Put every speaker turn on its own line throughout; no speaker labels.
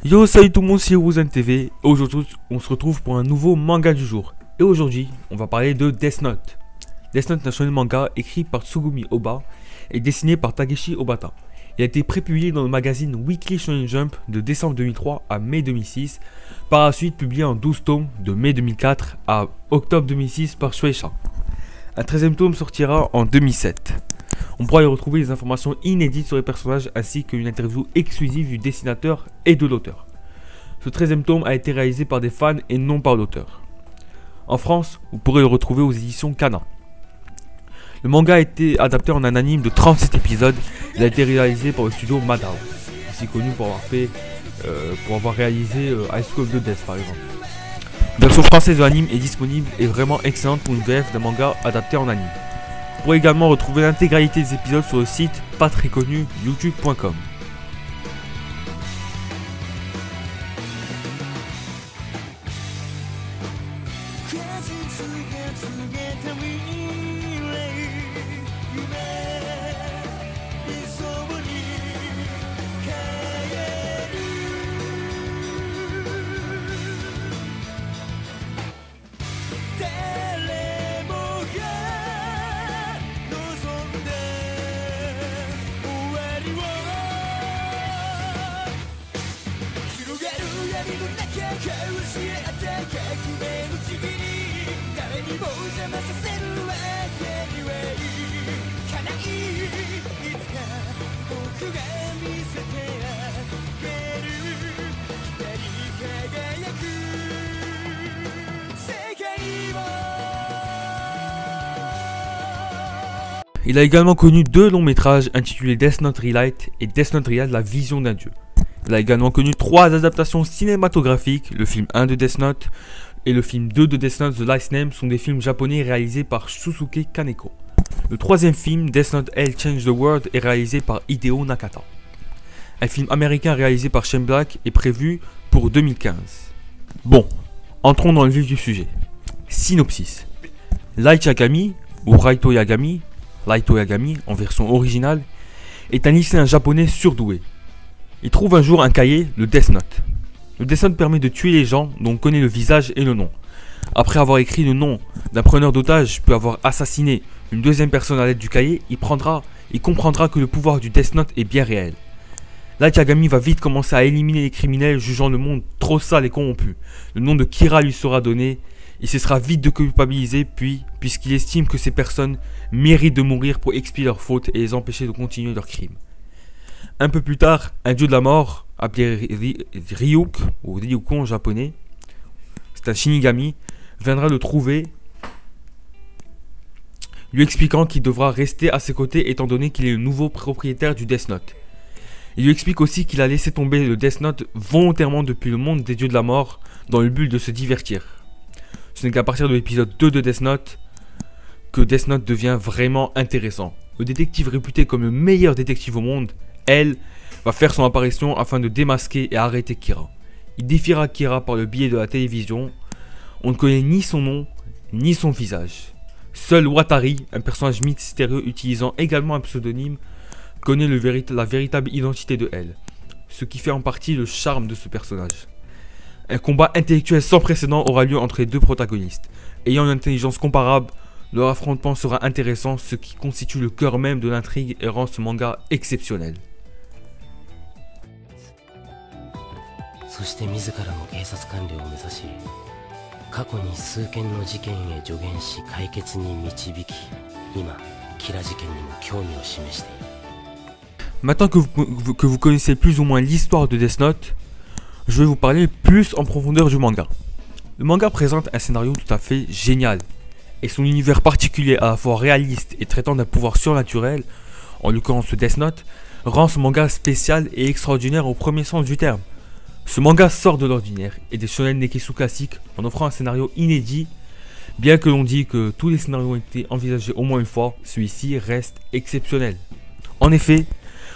Yo, salut tout le monde, c'est Rosen TV. Aujourd'hui, on se retrouve pour un nouveau manga du jour. Et aujourd'hui, on va parler de Death Note. Death Note est un shonen manga écrit par Tsugumi Ohba et dessiné par Takeshi Obata. Il a été prépublié dans le magazine Weekly Shonen Jump de décembre 2003 à mai 2006. Par la suite, publié en 12 tomes de mai 2004 à octobre 2006 par Shueisha. Un 13e tome sortira en 2007. On pourra y retrouver des informations inédites sur les personnages ainsi qu'une interview exclusive du dessinateur et de l'auteur. Ce 13e tome a été réalisé par des fans et non par l'auteur. En France, vous pourrez le retrouver aux éditions Kana. Le manga a été adapté en un anime de 37 épisodes. Il a été réalisé par le studio Madhouse, aussi connu pour avoir réalisé High School of the Death par exemple. La version française de l'anime est disponible et vraiment excellente pour une VF d'un manga adapté en anime. Vous pourrez également retrouver l'intégralité des épisodes sur le site pas très connu youtube.com. Il a également connu deux longs métrages intitulés Death Note Relight et Death Note Real, la vision d'un dieu. Il a également connu trois adaptations cinématographiques, le film 1 de Death Note et le film 2 de Death Note The Last Name sont des films japonais réalisés par Shusuke Kaneko. Le troisième film, Death Note Hell Change the World, est réalisé par Hideo Nakata. Un film américain réalisé par Shane Black est prévu pour 2015. Bon, entrons dans le vif du sujet. Synopsis. Light Yagami, ou Raito Yagami en version originale, est un lycéen japonais surdoué. Il trouve un jour un cahier, le Death Note. Le Death Note permet de tuer les gens dont on connaît le visage et le nom. Après avoir écrit le nom d'un preneur d'otage puis avoir assassiné une deuxième personne à l'aide du cahier, il comprendra que le pouvoir du Death Note est bien réel. Light Yagami va vite commencer à éliminer les criminels jugeant le monde trop sale et corrompu. Le nom de Kira lui sera donné. Il cessera vite de culpabiliser puisqu'il estime que ces personnes méritent de mourir pour expier leurs fautes et les empêcher de continuer leurs crimes. Un peu plus tard, un dieu de la mort, appelé Ryuk, ou Ryuko en japonais, c'est un Shinigami, viendra le trouver, lui expliquant qu'il devra rester à ses côtés étant donné qu'il est le nouveau propriétaire du Death Note. Il lui explique aussi qu'il a laissé tomber le Death Note volontairement depuis le monde des dieux de la mort dans le but de se divertir. Ce n'est qu'à partir de l'épisode 2 de Death Note que Death Note devient vraiment intéressant. Le détective réputé comme le meilleur détective au monde, elle, va faire son apparition afin de démasquer et arrêter Kira. Il défiera Kira par le biais de la télévision. On ne connaît ni son nom, ni son visage. Seul Watari, un personnage mystérieux utilisant également un pseudonyme, connaît la véritable identité de elle. Ce qui fait en partie le charme de ce personnage. Un combat intellectuel sans précédent aura lieu entre les deux protagonistes. Ayant une intelligence comparable, leur affrontement sera intéressant, ce qui constitue le cœur même de l'intrigue et rend ce manga exceptionnel. Maintenant que vous connaissez plus ou moins l'histoire de Death Note, je vais vous parler plus en profondeur du manga. Le manga présente un scénario tout à fait génial, et son univers particulier à la fois réaliste et traitant d'un pouvoir surnaturel, en l'occurrence Death Note, rend ce manga spécial et extraordinaire au premier sens du terme. Ce manga sort de l'ordinaire et des shonen neketsu classiques en offrant un scénario inédit. Bien que l'on dit que tous les scénarios ont été envisagés au moins une fois, celui-ci reste exceptionnel. En effet,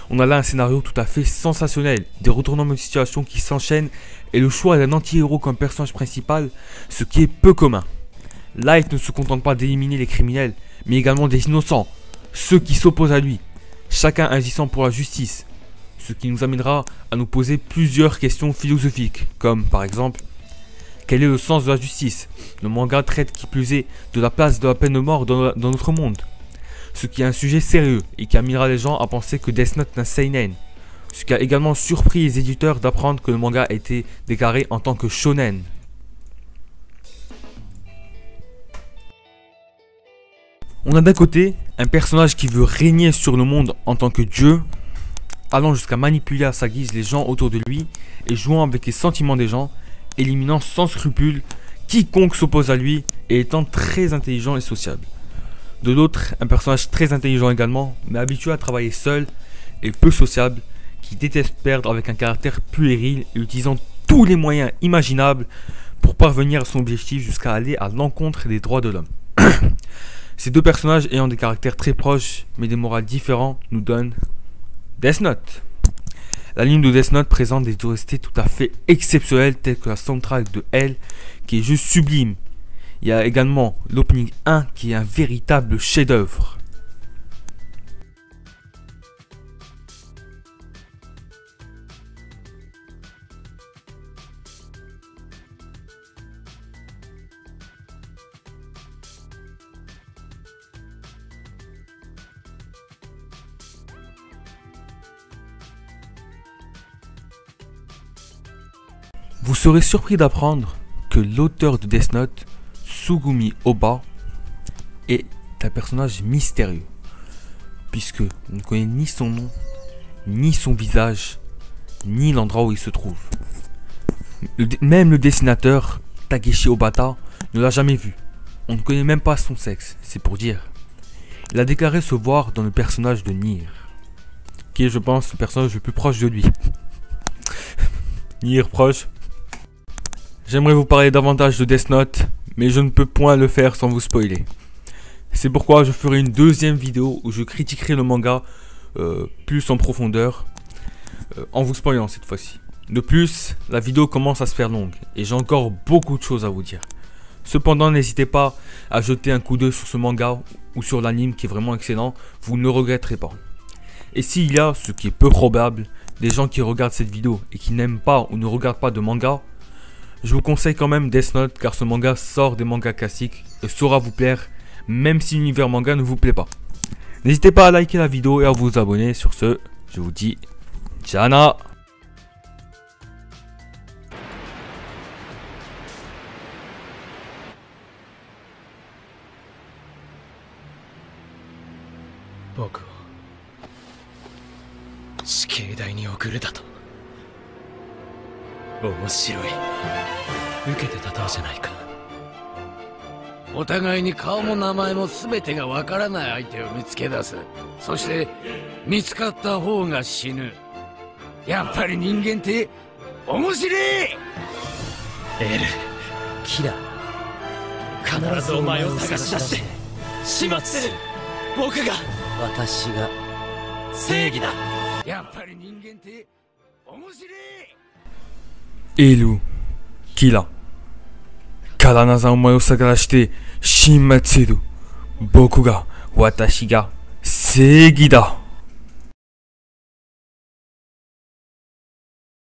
on a là un scénario tout à fait sensationnel, des retournements de situation qui s'enchaînent et le choix d'un anti-héros comme personnage principal, ce qui est peu commun. Light ne se contente pas d'éliminer les criminels, mais également des innocents, ceux qui s'opposent à lui, chacun agissant pour la justice. ce qui nous amènera à nous poser plusieurs questions philosophiques, comme par exemple, quel est le sens de la justice? Le manga traite qui plus est de la place de la peine de mort dans notre monde, ce qui est un sujet sérieux et qui amènera les gens à penser que Death Note est un seinen, ce qui a également surpris les éditeurs d'apprendre que le manga a été déclaré en tant que shonen. On a d'un côté un personnage qui veut régner sur le monde en tant que dieu, allant jusqu'à manipuler à sa guise les gens autour de lui et jouant avec les sentiments des gens, éliminant sans scrupule quiconque s'oppose à lui et étant très intelligent et sociable. De l'autre, un personnage très intelligent également, mais habitué à travailler seul et peu sociable, qui déteste perdre avec un caractère puéril et utilisant tous les moyens imaginables pour parvenir à son objectif jusqu'à aller à l'encontre des droits de l'homme. Ces deux personnages ayant des caractères très proches mais des morales différents nous donnent Death Note. La ligne de Death Note présente des OST tout à fait exceptionnelles telles que la soundtrack de L qui est juste sublime. Il y a également l'opening 1 qui est un véritable chef-d'œuvre. Vous serez surpris d'apprendre que l'auteur de Death Note, Tsugumi Ohba, est un personnage mystérieux, puisque on ne connaît ni son nom, ni son visage, ni l'endroit où il se trouve. Même le dessinateur, Takeshi Obata, ne l'a jamais vu. On ne connaît même pas son sexe, c'est pour dire. Il a déclaré se voir dans le personnage de Nier, qui est, je pense, le personnage le plus proche de lui. Nier proche. J'aimerais vous parler davantage de Death Note, mais je ne peux point le faire sans vous spoiler. C'est pourquoi je ferai une deuxième vidéo où je critiquerai le manga plus en profondeur, en vous spoilant cette fois-ci. De plus, la vidéo commence à se faire longue, et j'ai encore beaucoup de choses à vous dire. Cependant, n'hésitez pas à jeter un coup d'œil sur ce manga ou sur l'anime qui est vraiment excellent, vous ne le regretterez pas. Et s'il y a, ce qui est peu probable, des gens qui regardent cette vidéo et qui n'aiment pas ou ne regardent pas de manga, je vous conseille quand même Death Note car ce manga sort des mangas classiques et saura vous plaire même si l'univers manga ne vous plaît pas. N'hésitez pas à liker la vidéo et à vous abonner. Sur ce, je vous dis Jana. «
お互いに顔も名前も全てがわからない相手を見つけ出す。そして見つかった方が死ぬ。やっぱり人間って面白い。エル、キラ、必ずお前を探し出して始末する。僕が、私が正義だ。やっぱり人間って面白い。エル、キラ。必ずお前を探して始末する。僕が、私が正義だ。